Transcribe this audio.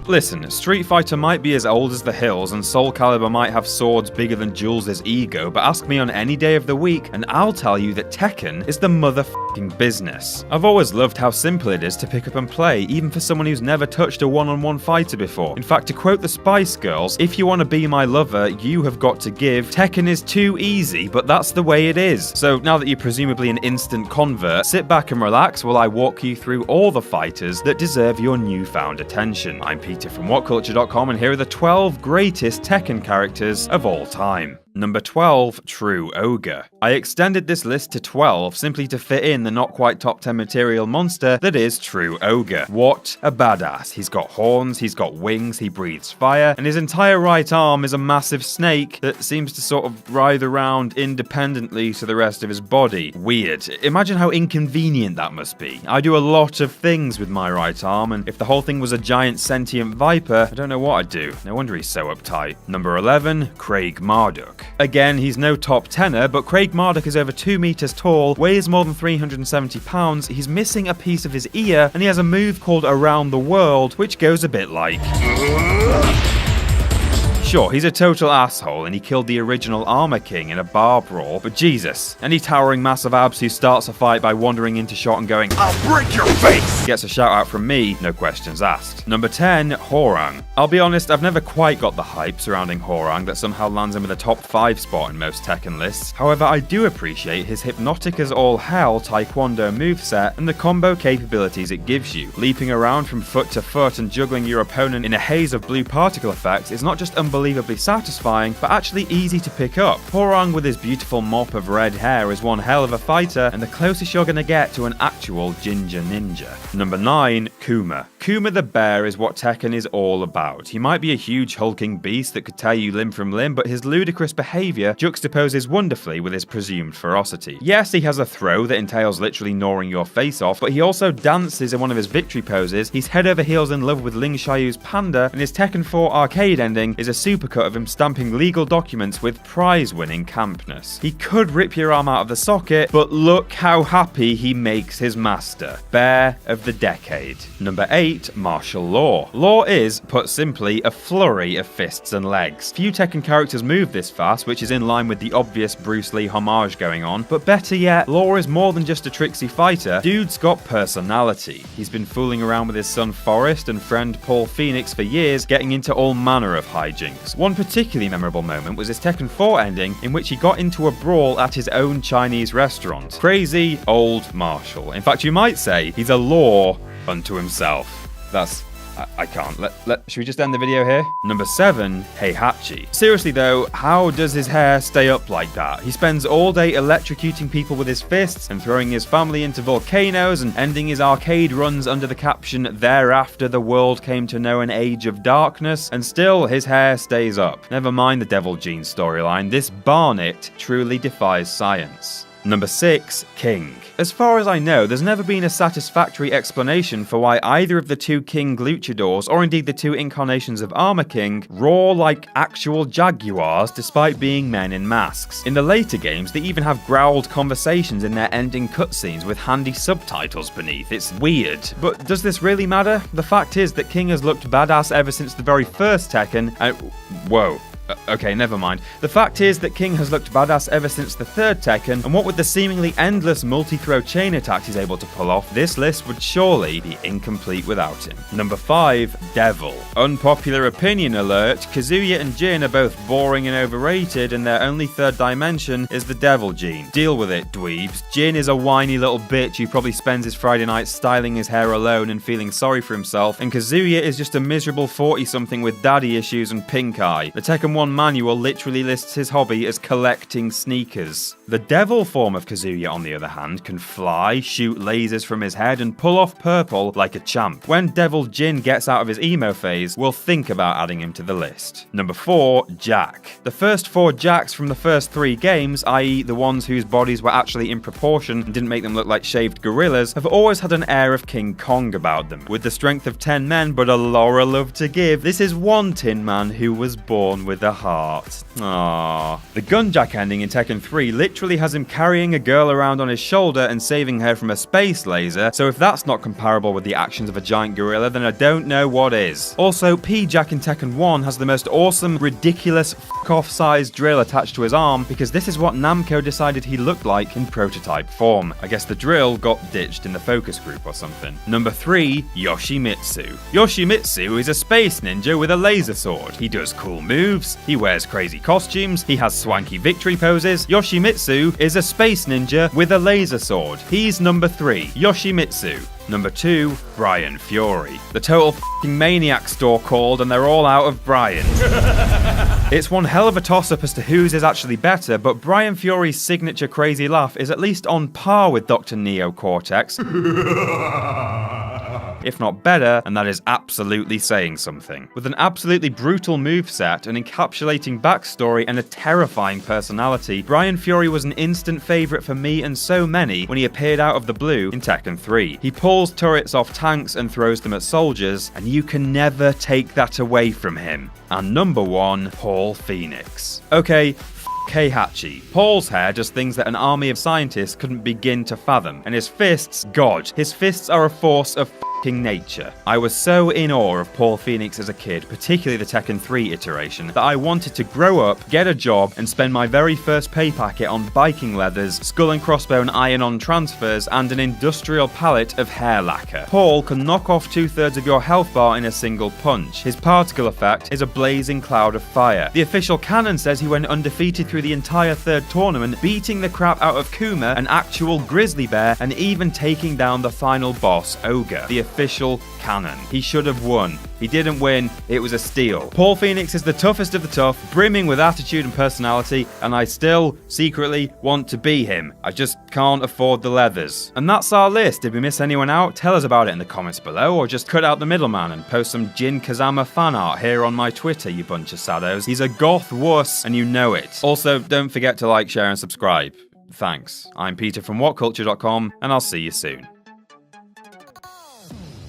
Listen, Street Fighter might be as old as the hills and Soul Calibur might have swords bigger than Jules' ego, but ask me on any day of the week and I'll tell you that Tekken is the motherfucking business. I've always loved how simple it is to pick up and play, even for someone who's never touched a one-on-one fighter before. In fact, to quote the Spice Girls, if you want to be my lover, you have got to give. Tekken is too easy, but that's the way it is. So now that you're presumably an instant convert, sit back and relax while I walk you through all the fighters that deserve your newfound attention. I'm Peter from WhatCulture.com, and here are the 12 greatest Tekken characters of all time. Number 12, True Ogre. I extended this list to 12 simply to fit in the not quite top 10 material monster that is True Ogre. What a badass. He's got horns, he's got wings, he breathes fire, and his entire right arm is a massive snake that seems to sort of writhe around independently to the rest of his body. Weird. Imagine how inconvenient that must be. I do a lot of things with my right arm, and if the whole thing was a giant sentient viper, I don't know what I'd do. No wonder he's so uptight. Number 11, Craig Marduk. Again, he's no top 10er, but Craig Marduk is over 2 meters tall, weighs more than 370 pounds, he's missing a piece of his ear, and he has a move called Around the World, which goes a bit like... Sure, he's a total asshole and he killed the original Armor King in a bar brawl, but Jesus, any towering massive abs who starts a fight by wandering into shot and going, "I'll break your face!" gets a shout out from me, no questions asked. Number 10, Hwoarang. I'll be honest, I've never quite got the hype surrounding Hwoarang that somehow lands him with a top 5 spot in most Tekken lists. However, I do appreciate his hypnotic as all hell taekwondo moveset and the combo capabilities it gives you. Leaping around from foot to foot and juggling your opponent in a haze of blue particle effects is not just unbelievably satisfying, but actually easy to pick up. Hwoarang with his beautiful mop of red hair is one hell of a fighter, and the closest you're gonna get to an actual ginger ninja. Number 9, Kuma. Kuma the bear is what Tekken is all about. He might be a huge hulking beast that could tear you limb from limb, but his ludicrous behaviour juxtaposes wonderfully with his presumed ferocity. Yes, he has a throw that entails literally gnawing your face off, but he also dances in one of his victory poses, he's head over heels in love with Ling Xiaoyu's panda, and his Tekken 4 arcade ending is a supercut of him stamping legal documents with prize-winning campness. He could rip your arm out of the socket, but look how happy he makes his master. Bear of the decade. Number 8, Martial Law. Law is, put simply, a flurry of fists and legs. Few Tekken characters move this fast, which is in line with the obvious Bruce Lee homage going on, but better yet, Law is more than just a tricksy fighter. Dude's got personality. He's been fooling around with his son Forrest and friend Paul Phoenix for years, getting into all manner of hijinks. One particularly memorable moment was his Tekken 4 ending, in which he got into a brawl at his own Chinese restaurant. Crazy old Marshall. In fact, you might say he's a law unto himself. I can't. Should we just end the video here? Number 7, Heihachi. Seriously though, how does his hair stay up like that? He spends all day electrocuting people with his fists and throwing his family into volcanoes and ending his arcade runs under the caption, "Thereafter the world came to know an age of darkness," and still his hair stays up. Never mind the Devil Gene storyline, this Barnet truly defies science. Number 6, King. As far as I know, there's never been a satisfactory explanation for why either of the 2 King luchadors, or indeed the 2 incarnations of Armor King, roar like actual jaguars despite being men in masks. In the later games, they even have growled conversations in their ending cutscenes with handy subtitles beneath. It's weird. But does this really matter? The fact is that King has looked badass ever since the very first Tekken, whoa. Okay, never mind. The fact is that King has looked badass ever since the 3rd Tekken, and what with the seemingly endless multi-throw chain attacks he's able to pull off, this list would surely be incomplete without him. Number 5, Devil. Unpopular opinion alert, Kazuya and Jin are both boring and overrated, and their only 3rd dimension is the Devil Gene. Deal with it, dweebs. Jin is a whiny little bitch who probably spends his Friday nights styling his hair alone and feeling sorry for himself, and Kazuya is just a miserable 40-something with daddy issues and pink eye. The Tekken 1 manual literally lists his hobby as collecting sneakers. The devil form of Kazuya, on the other hand, can fly, shoot lasers from his head, and pull off purple like a champ. When Devil Jin gets out of his emo phase, we'll think about adding him to the list. Number 4, Jack. The first 4 Jacks from the first 3 games, i.e. the ones whose bodies were actually in proportion and didn't make them look like shaved gorillas, have always had an air of King Kong about them. With the strength of 10 men but a lot of love to give, this is one Tin Man who was born with the heart. Aww. The gunjack ending in Tekken 3 literally has him carrying a girl around on his shoulder and saving her from a space laser, so if that's not comparable with the actions of a giant gorilla, then I don't know what is. Also, P-Jack in Tekken 1 has the most awesome, ridiculous, f***off sized drill attached to his arm, because this is what Namco decided he looked like in prototype form. I guess the drill got ditched in the focus group or something. Number 3, Yoshimitsu. Yoshimitsu is a space ninja with a laser sword. He does cool moves, he wears crazy costumes, he has swanky victory poses. Yoshimitsu is a space ninja with a laser sword. He's number 3, Yoshimitsu. Number 2, Brian Fury. The total f***ing maniac store called and they're all out of Brian. It's one hell of a toss-up as to whose is actually better, but Brian Fury's signature crazy laugh is at least on par with Dr. Neo Cortex. If not better, and that is absolutely saying something. With an absolutely brutal moveset, an encapsulating backstory, and a terrifying personality, Brian Fury was an instant favourite for me and so many when he appeared out of the blue in Tekken 3. He pulls turrets off tanks and throws them at soldiers, and you can never take that away from him. And number 1, Paul Phoenix. Okay, Heihachi. Paul's hair does things that an army of scientists couldn't begin to fathom, and his fists, God, his fists are a force of nature. I was so in awe of Paul Phoenix as a kid, particularly the Tekken 3 iteration, that I wanted to grow up, get a job, and spend my very first pay packet on biking leathers, skull and crossbone iron-on transfers, and an industrial palette of hair lacquer. Paul can knock off 2/3 of your health bar in a single punch. His particle effect is a blazing cloud of fire. The official canon says he went undefeated through the entire third tournament, beating the crap out of Kuma, an actual grizzly bear, and even taking down the final boss, Ogre. The official canon. He should have won. He didn't win, it was a steal. Paul Phoenix is the toughest of the tough, brimming with attitude and personality, and I still secretly want to be him. I just can't afford the leathers. And that's our list. Did we miss anyone out? Tell us about it in the comments below, or just cut out the middleman and post some Jin Kazama fan art here on my Twitter, you bunch of saddos. He's a goth wuss, and you know it. Also, don't forget to like, share, and subscribe. Thanks. I'm Peter from WhatCulture.com, and I'll see you soon.